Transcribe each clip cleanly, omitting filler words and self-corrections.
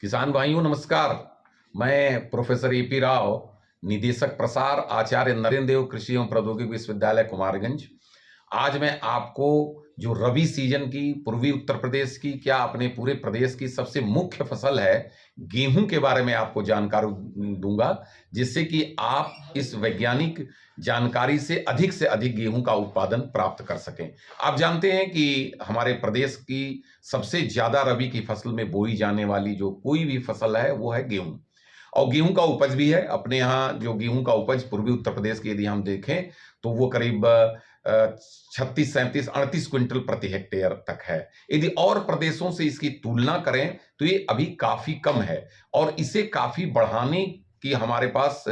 किसान भाइयों नमस्कार। मैं प्रोफेसर एपी राव, निदेशक प्रसार, आचार्य नरेंद्र देव कृषि एवं प्रौद्योगिकी विश्वविद्यालय कुमारगंज। आज मैं आपको जो रबी सीजन की पूर्वी उत्तर प्रदेश की, क्या अपने पूरे प्रदेश की सबसे मुख्य फसल है गेहूं के बारे में आपको जानकारी दूंगा, जिससे कि आप इस वैज्ञानिक जानकारी से अधिक गेहूं का उत्पादन प्राप्त कर सकें। आप जानते हैं कि हमारे प्रदेश की सबसे ज्यादा रबी की फसल में बोई जाने वाली जो कोई भी फसल है वो है गेहूं। और गेहूं का उपज भी है अपने यहाँ। जो गेहूं का उपज पूर्वी उत्तर प्रदेश की यदि हम देखें तो वो करीब 36, 37, 38 क्विंटल प्रति हेक्टेयर तक है। यदि और प्रदेशों से इसकी तुलना करें तो ये अभी काफी कम है और इसे काफी बढ़ाने की हमारे पास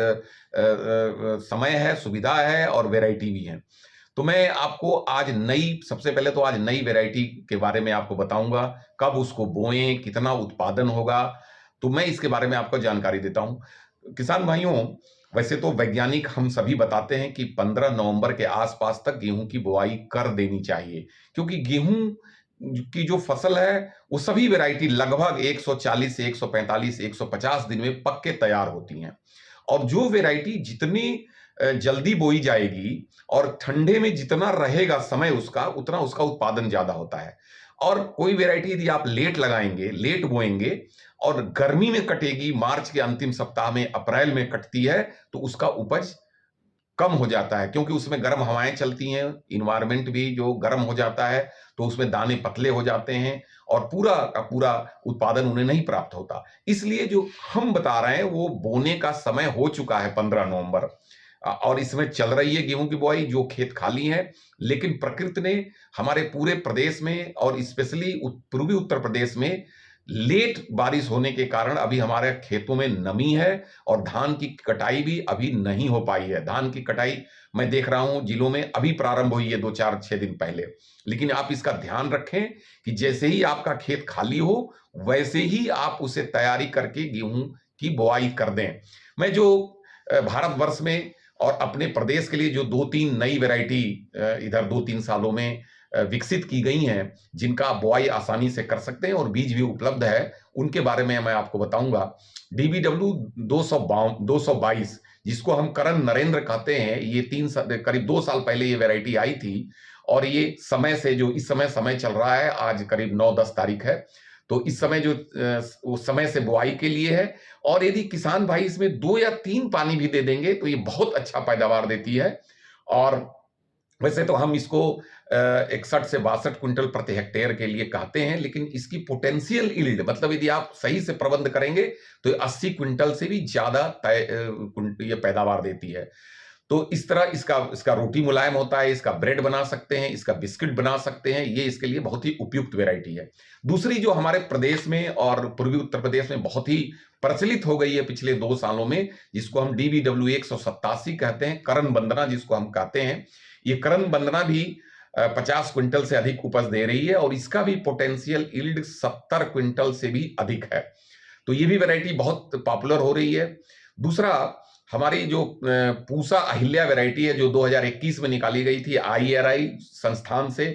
समय है, सुविधा है और वैरायटी भी है। तो मैं आपको आज सबसे पहले तो आज नई वैरायटी के बारे में आपको बताऊंगा, कब उसको बोएं, कितना उत्पादन होगा। तो मैं इसके बारे में आपको जानकारी देता हूं। किसान भाइयों, वैसे तो वैज्ञानिक हम सभी बताते हैं कि 15 नवंबर के आसपास तक गेहूं की बुआई कर देनी चाहिए, क्योंकि गेहूं की जो फसल है वो सभी वैरायटी लगभग 140 से 145, 150 दिन में पक के तैयार होती हैं। और जो वैरायटी जितनी जल्दी बोई जाएगी और ठंडे में जितना रहेगा समय उसका, उतना उसका उत्पादन ज्यादा होता है। और कोई वैरायटी यदि आप लेट लगाएंगे, लेट बोएंगे और गर्मी में कटेगी, मार्च के अंतिम सप्ताह में, अप्रैल में कटती है, तो उसका उपज कम हो जाता है, क्योंकि उसमें गर्म हवाएं चलती हैं, इन्वायरमेंट भी जो गर्म हो जाता है, तो उसमें दाने पतले हो जाते हैं और पूरा का पूरा उत्पादन उन्हें नहीं प्राप्त होता। इसलिए जो हम बता रहे हैं वो बोने का समय हो चुका है 15 नवंबर, और इसमें चल रही है गेहूं की बुआई। जो खेत खाली है, लेकिन प्रकृति ने हमारे पूरे प्रदेश में और स्पेशली पूर्वी उत्तर प्रदेश में लेट बारिश होने के कारण अभी हमारे खेतों में नमी है और धान की कटाई भी अभी नहीं हो पाई है। धान की कटाई मैं देख रहा हूं जिलों में अभी प्रारंभ हुई है, 2, 4, 6 दिन पहले। लेकिन आप इसका ध्यान रखें कि जैसे ही आपका खेत खाली हो वैसे ही आप उसे तैयारी करके गेहूं की बुआई कर दें। मैं जो भारतवर्ष में और अपने प्रदेश के लिए जो 2, 3 नई वैरायटी इधर 2, 3 सालों में विकसित की गई हैं, जिनका आप बुआई आसानी से कर सकते हैं और बीज भी उपलब्ध है, उनके बारे में मैं आपको बताऊंगा। डीबीडब्ल्यू 222, जिसको हम करण नरेंद्र कहते हैं, ये करीब 2 साल पहले ये वैरायटी आई थी और ये समय से जो इस समय समय चल रहा है, आज करीब 9-10 तारीख है, तो इस समय जो उस समय से बुआई के लिए है। और यदि किसान भाई इसमें 2 या 3 पानी भी दे देंगे तो ये बहुत अच्छा पैदावार देती है। और वैसे तो हम इसको 61 से 62 क्विंटल प्रति हेक्टेयर के लिए कहते हैं, लेकिन इसकी पोटेंशियल यील्ड, मतलब यदि आप सही से प्रबंध करेंगे तो 80 क्विंटल से भी ज्यादा ये पैदावार देती है। तो इस तरह इसका इसका रोटी मुलायम होता है, इसका ब्रेड बना सकते हैं, इसका बिस्किट बना सकते हैं, ये इसके लिए बहुत ही उपयुक्त वैरायटी है। दूसरी जो हमारे प्रदेश में और पूर्वी उत्तर प्रदेश में बहुत ही प्रचलित हो गई है पिछले 2 सालों में, जिसको हम डीबीडब्ल्यू 187 कहते हैं, करण वंदना जिसको हम कहते हैं। ये करण वंदना भी 50 क्विंटल से अधिक उपज दे रही है और इसका भी पोटेंशियल यील्ड 70 क्विंटल से भी अधिक है। तो ये भी वैरायटी बहुत पॉपुलर हो रही है। दूसरा, हमारी जो पूसा अहिल्या वैरायटी है, जो 2021 में निकाली गई थी IRI संस्थान से,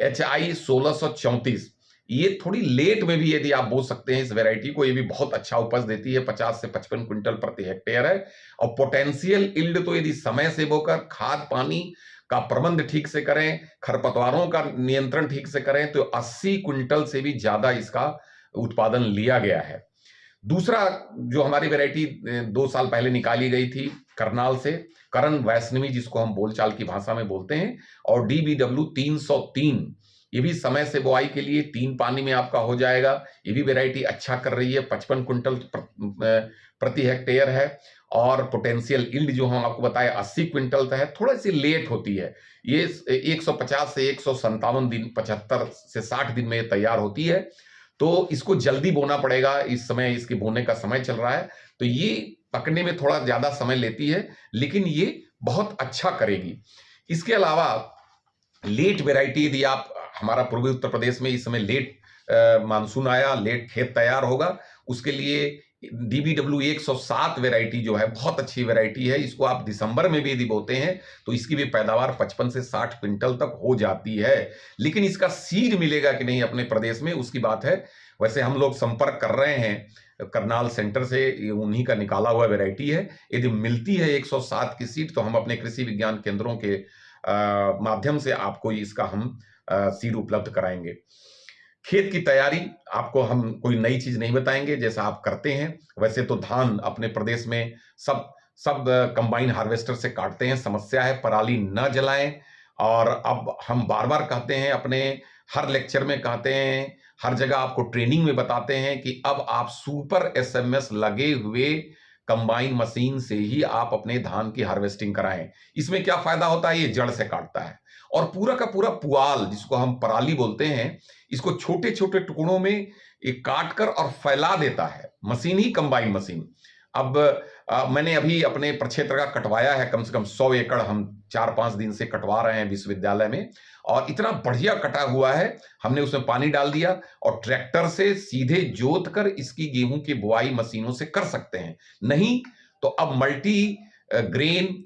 HI 1634, ये थोड़ी लेट में भी यदि आप बो सकते हैं इस वैरायटी को, ये भी बहुत अच्छा उपज देती है, 50 से 55 क्विंटल प्रति हेक्टेयर है। और पोटेंशियल यील्ड तो यदि समय से बोकर, खाद पानी का प्रबंध ठीक से करें, खरपतवारों का नियंत्रण ठीक से करें, तो 80 क्विंटल से भी ज्यादा इसका उत्पादन लिया गया है। दूसरा जो हमारी वैरायटी 2 साल पहले निकाली गई थी करनाल से, करण वैष्णवी जिसको हम बोलचाल की भाषा में बोलते हैं, और डीबीडब्ल्यू 303, ये भी समय से बुआई के लिए 3 पानी में आपका हो जाएगा। ये भी वैरायटी अच्छा कर रही है, 55 क्विंटल प्रति हेक्टेयर है। और पोटेंशियल यील्ड जो हम आपको बताए 80 क्विंटल है, थोड़ी सी लेट होती है। ये 150 से 157 दिन, 75 से 60 दिन में तैयार होती है। तो इसको जल्दी बोना पड़ेगा, इस समय इसके बोने का समय चल रहा है, तो ये पकने में थोड़ा ज्यादा समय लेती है, लेकिन ये बहुत अच्छा करेगी। इसके अलावा लेट वैरायटी यदि आप, हमारा पूर्वी उत्तर प्रदेश में इस समय लेट मानसून आया, लेट खेत तैयार होगा, उसके लिए डीबीडब्ल्यू 107 वैरायटी जो है बहुत अच्छी वैरायटी है। इसको आप दिसंबर में भी यदि बोते हैं तो इसकी भी पैदावार 55 से 60 क्विंटल तक हो जाती है। लेकिन इसका सीड मिलेगा कि नहीं अपने प्रदेश में, उसकी बात है। वैसे हम लोग संपर्क कर रहे हैं करनाल सेंटर से, ये उन्हीं का निकाला हुआ वैरायटी है। यदि मिलती है 107 की सीड तो हम अपने कृषि विज्ञान केंद्रों के माध्यम से आपको इसका हम सीड उपलब्ध कराएंगे। खेत की तैयारी आपको हम कोई नई चीज नहीं बताएंगे, जैसा आप करते हैं वैसे तो धान अपने प्रदेश में सब सब कंबाइन हार्वेस्टर से काटते हैं। समस्या है पराली न जलाएं। और अब हम बार बार कहते हैं, अपने हर लेक्चर में कहते हैं, हर जगह आपको ट्रेनिंग में बताते हैं कि अब आप सुपर एसएमएस लगे हुए कंबाइन मशीन से ही आप अपने धान की हार्वेस्टिंग कराएं। इसमें क्या फायदा होता है, ये जड़ से काटता है और पूरा का पूरा पुआल जिसको हम पराली बोलते हैं, इसको छोटे छोटे टुकड़ों में ये काट कर और फैला देता है मशीन ही, कंबाइन मशीन। अब मैंने अभी अपने प्रक्षेत्र का कटवाया है, कम से कम 100 एकड़ हम 4-5 दिन से कटवा रहे हैं विश्वविद्यालय में, और इतना बढ़िया कटा हुआ है। हमने उसमें पानी डाल दिया और ट्रैक्टर से सीधे जोत कर इसकी गेहूं की बुआई मशीनों से कर सकते हैं। नहीं तो अब मल्टी ग्रेन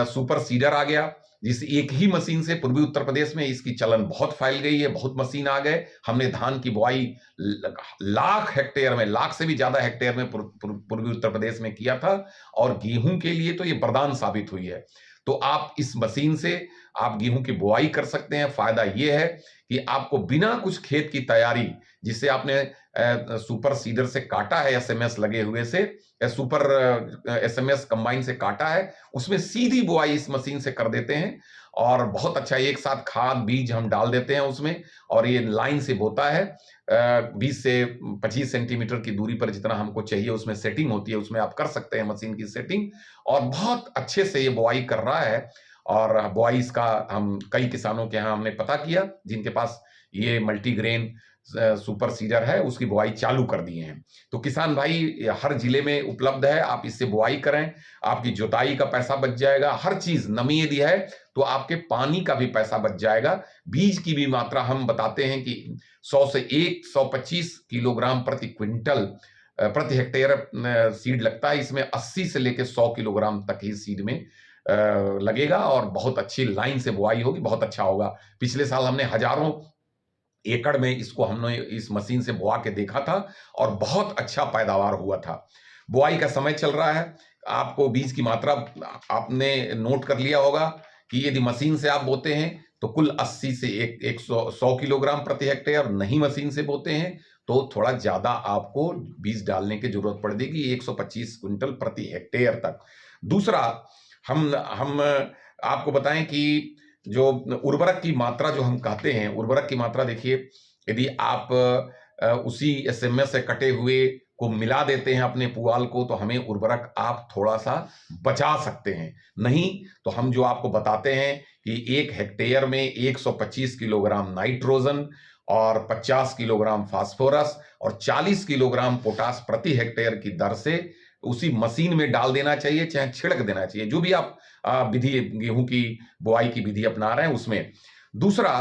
सुपर सीडर आ गया, जिस एक ही मशीन से पूर्वी उत्तर प्रदेश में इसकी चलन बहुत फैल गई है, बहुत मशीन आ गए। हमने धान की बुआई लाख हेक्टेयर में, लाख से भी ज्यादा हेक्टेयर में पूर्वी उत्तर प्रदेश में किया था, और गेहूं के लिए तो ये वरदान साबित हुई है। तो आप इस मशीन से आप गेहूं की बुआई कर सकते हैं। फायदा ये है कि आपको बिना कुछ खेत की तैयारी, जिससे आपने सुपर सीडर से काटा है, एसएमएस लगे हुए से, सुपर एसएमएस कंबाइन से काटा है, उसमें सीधी बुआई इस मशीन से कर देते हैं। और बहुत अच्छा एक साथ खाद बीज हम डाल देते हैं उसमें, और ये लाइन से बोता है। 20 से 25 सेंटीमीटर की दूरी पर जितना हमको चाहिए उसमें सेटिंग होती है, उसमें आप कर सकते हैं मशीन की सेटिंग, और बहुत अच्छे से ये बुआई कर रहा है। और बुआई इसका हम कई किसानों के यहाँ हमने पता किया जिनके पास ये मल्टीग्रेन सुपर सीडर है, उसकी बुआई चालू कर दिए हैं। तो किसान भाई हर जिले में उपलब्ध है, आप इससे बुआई करें, आपकी जुताई का पैसा बच जाएगा, हर चीज। नमी यदि है तो आपके पानी का भी पैसा बच जाएगा। बीज की भी मात्रा हम बताते हैं कि 100 से 125 किलोग्राम प्रति क्विंटल प्रति हेक्टेयर सीड लगता है। इसमें 80 से लेकर 100 किलोग्राम तक ही सीड में लगेगा, और बहुत अच्छी लाइन से बुआई होगी, बहुत अच्छा होगा। पिछले साल हमने हजारों एकड़ में इसको हमने इस मशीन से बुआ के देखा था, और बहुत अच्छा पैदावार हुआ था। बुआई का समय चल रहा है, आपको बीज की मात्रा आपने नोट कर लिया होगा कि यदि मशीन से आप बोते हैं तो कुल 80 से 100 किलोग्राम प्रति हेक्टेयर, नहीं मशीन से बोते हैं तो थोड़ा ज्यादा आपको बीज डालने की जरूरत पड़ेगी, 125 क्विंटल प्रति हेक्टेयर तक। दूसरा, हम आपको बताएं कि जो उर्वरक की मात्रा जो हम कहते हैं, उर्वरक की मात्रा देखिए, यदि आप उसी एसएमएस से कटे हुए को मिला देते हैं अपने पुआल को, तो हमें उर्वरक आप थोड़ा सा बचा सकते हैं। नहीं तो हम जो आपको बताते हैं कि 1 हेक्टेयर में 125 किलोग्राम नाइट्रोजन और 50 किलोग्राम फास्फोरस और 40 किलोग्राम पोटास प्रति हेक्टेयर की दर से उसी मशीन में डाल देना चाहिए, चाहे छिड़क देना चाहिए, जो भी आप विधि गेहूं की बुआई की विधि अपना रहे हैं उसमें। दूसरा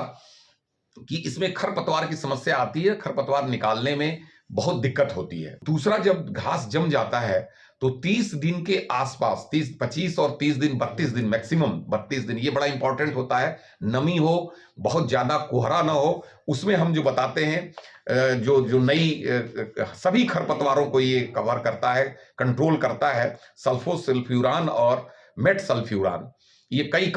कि इसमें खरपतवार की समस्या आती है, खरपतवार निकालने में बहुत दिक्कत होती है। दूसरा, जब घास जम जाता है तो 30 दिन के आसपास, 25 और 30 दिन, 32 दिन, मैक्सिमम 32 दिन, ये बड़ा इंपॉर्टेंट होता है। नमी हो, बहुत ज्यादा कोहरा ना हो, उसमें हम जो बताते हैं, जो नई सभी खरपतवारों को ये कवर करता है, कंट्रोल करता है, सल्फोसल्फ्यूरान और मेट सल्फ्यूरान। ये कई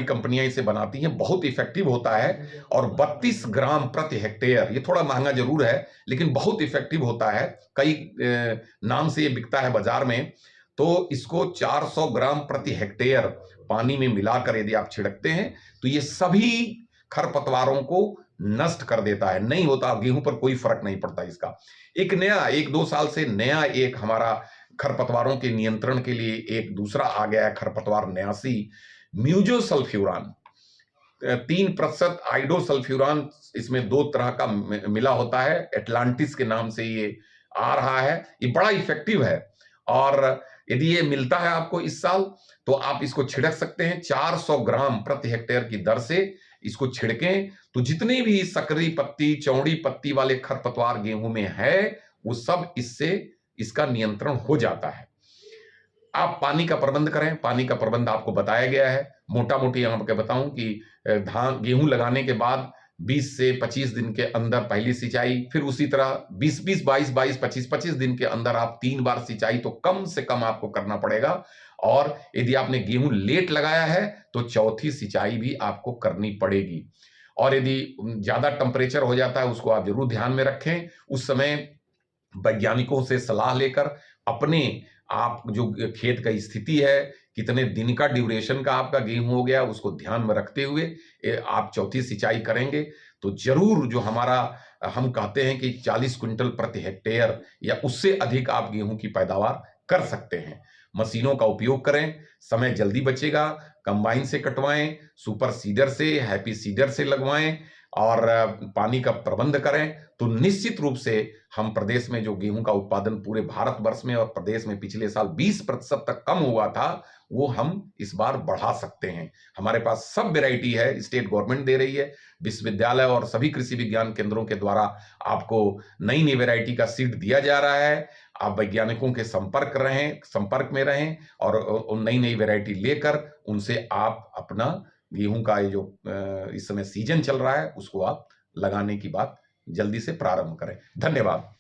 कंपनियां इसे बनाती हैं, बहुत इफेक्टिव होता है। और 32 ग्राम प्रति हेक्टेयर, ये थोड़ा महंगा जरूर है लेकिन बहुत इफेक्टिव होता है। कई नाम से ये बिकता है बाजार में। तो इसको 400 ग्राम प्रति हेक्टेयर पानी में मिलाकर यदि आप छिड़कते हैं तो ये सभी खरपतवारों को नष्ट कर देता है। नहीं होता, गेहूं पर कोई फर्क नहीं पड़ता इसका। एक नया, 1-2 साल से नया एक हमारा खरपतवारों के नियंत्रण के लिए एक दूसरा आ गया है, खरपतवार न्यासी, म्यूजोसल्फ्यूरान। 3% आइडोसल्फ्यूरान, इसमें 2 तरह का मिला होता है, एटलांटिस के नाम से ये आ रहा है। ये बड़ा इफेक्टिव है, और यदि ये मिलता है आपको इस साल तो आप इसको छिड़क सकते हैं। 400 ग्राम प्रति हेक्टेयर की दर से इसको छिड़कें तो जितने भी सकरी पत्ती, चौड़ी पत्ती वाले खरपतवार गेहूं में है, वो सब इससे इसका नियंत्रण हो जाता है। आप पानी का प्रबंध करें, पानी का प्रबंध आपको बताया गया है। मोटा मोटी आपको बताऊं कि धान गेहूं लगाने के बाद 20 से 25 दिन के अंदर पहली सिंचाई, फिर उसी तरह 20-20, 22-22, 25-25 दिन के अंदर आप 3 बार सिंचाई तो कम से कम आपको करना पड़ेगा। और यदि आपने गेहूं लेट लगाया है तो चौथी सिंचाई भी आपको करनी पड़ेगी। और यदि ज्यादा टेम्परेचर हो जाता है उसको आप जरूर ध्यान में रखें। उस समय वैज्ञानिकों से सलाह लेकर अपने आप जो खेत का स्थिति है, कितने दिन का ड्यूरेशन का आपका गेहूं हो गया, उसको ध्यान में रखते हुए आप चौथी सिंचाई करेंगे तो जरूर जो हमारा हम कहते हैं कि 40 क्विंटल प्रति हेक्टेयर या उससे अधिक आप गेहूं की पैदावार कर सकते हैं। मशीनों का उपयोग करें, समय जल्दी बचेगा। कंबाइन से कटवाएं, सुपर सीडर से, हैप्पी सीडर से लगवाएं और पानी का प्रबंध करें तो निश्चित रूप से हम प्रदेश में जो गेहूं का उत्पादन पूरे भारतवर्ष में और प्रदेश में पिछले साल 20% तक कम हुआ था वो हम इस बार बढ़ा सकते हैं। हमारे पास सब वैरायटी है, स्टेट गवर्नमेंट दे रही है, विश्वविद्यालय और सभी कृषि विज्ञान केंद्रों के द्वारा आपको नई नई वैरायटी का सीड दिया जा रहा है। आप वैज्ञानिकों के संपर्क में रहें और नई नई वैरायटी लेकर उनसे आप अपना गेहूं का ये जो इस समय सीजन चल रहा है उसको आप लगाने की बात जल्दी से प्रारंभ करें। धन्यवाद।